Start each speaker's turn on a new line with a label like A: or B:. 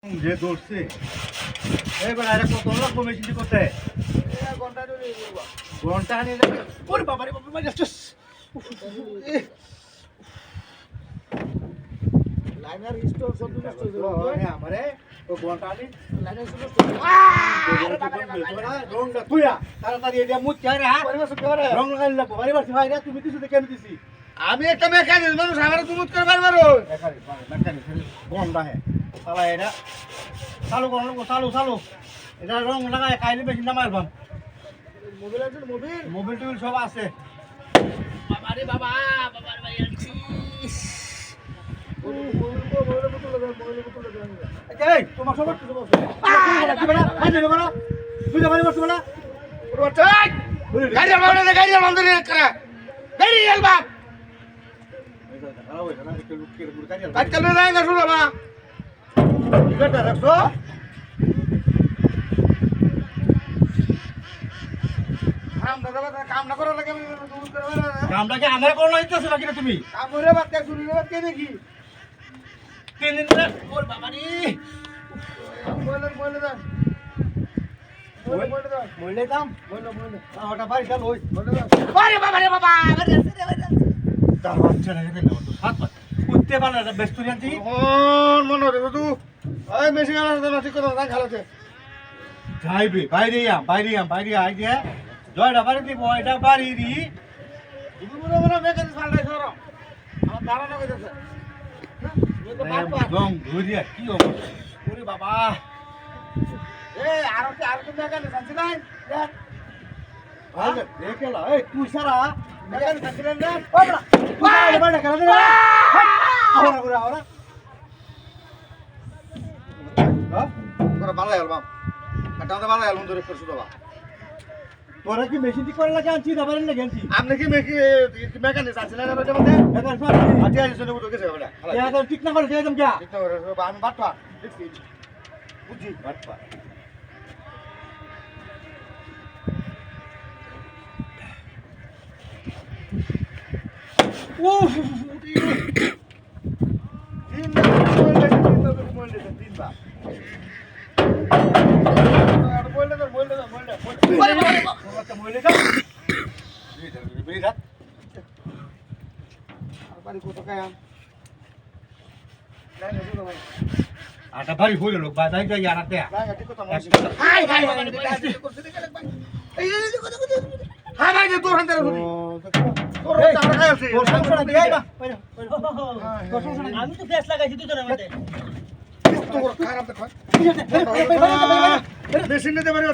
A: যে ধরছে এবার এটা কত লোক মেশিন করতে ঘন্টা নিয়ে যাবে ওরে বাবা রে বাবা মাইনাস
B: লাইনার স্টোর সব নষ্ট হয়ে যাবে
A: আমারে ও ঘন্টা নি
B: লাইনার স্টোর
A: রংটা তুইয়া তাড়াতাড়ি এটা মুখ চাই রে রং লাগাই লাগবো বাড়ি বাড়ি ভাই রে তুমি দিছো কেন দিছি
B: আমি একটা মেকানিক মানুষ আমার তুমি করে পারবো
A: মেকানিক গন্ডা হে সালা এটা চালু করো চালু চালু এটা রং লাগায় খাইলে বেশি না মারবাম
B: মোবাইল আছে মোবাইল
A: মোবাইল টোবিল সব আছে
C: বাবা রে বাবা বাবার ভাই আনছি
A: এই তোমার সব কিছু বলছো কি বলা ভাই দেবে বলা তুই যাবানি বসতে বলা
B: গাড়ি বন্ধ করে গাড়ি এলবা আজকাল নাই না শুনো বা
A: এটা রাখছো
B: কাম না করা লাগে
A: কামটাকে আমার কোন হইতেছে নাকি তুমি
B: কাম করে বাচ্চা শুরু কে দেখি
A: 3 দিন ধরে ওর বাবা রে
B: মহিলা দাম
A: মইলে দাম ওটা বাড়ি চাল ওই
C: আরে বাবা রে বাবা
A: তার বাচ্চা লাগে দিল তো সাত পাঁচ উঠতে পারলে না বেস্তুরি আনছি
B: মনে হচ্ছে তো ওই মেশিন আনা ঠিক কথা খালাতে
A: যাইবে বাইরে আই দিয়ে জয়টা বাড়ি দিব এটা বাড়ি দি
B: তুমি মনে মেকানিক পাল্টাই সরো আমার ধারণা কইতেছে
A: দম ধরিয়া কি অবস্থা ওরে বাবা
B: আর তো মেকানিক আছে নাই
A: আরে দেখলা এই তুই সারা
B: মেকানিক আছে না
A: ওরা বাড়ি খেলা দে ahora হ্যাঁ
B: করে ভালো এলবাম কাটাতে ভালো এলবাম ধরে করছো বাবা
A: তোরা কি মেশিন ঠিক করে লাগে আনছি দাবারেন না গেছি
B: আপনি কি মেকানিক আছে না এটার মধ্যে
A: এখন সব
B: আটি আছে শুনে উঠে গেছে বেটা
A: এটা ঠিক না করে দিয়ে দেব কি
B: ঠিক না করে আমি বাটপা দেখছি বুঝছি
A: বাটপা উফ আটা ভারী হইল লোক বাজাই যাই আনাতে
B: হ্যাঁ ভাই তোর হাতে
C: আমি তো ফেস লাগাইছি দুজনের মধ্যে
B: খারাপ দেখো মেশিন নিতে পারি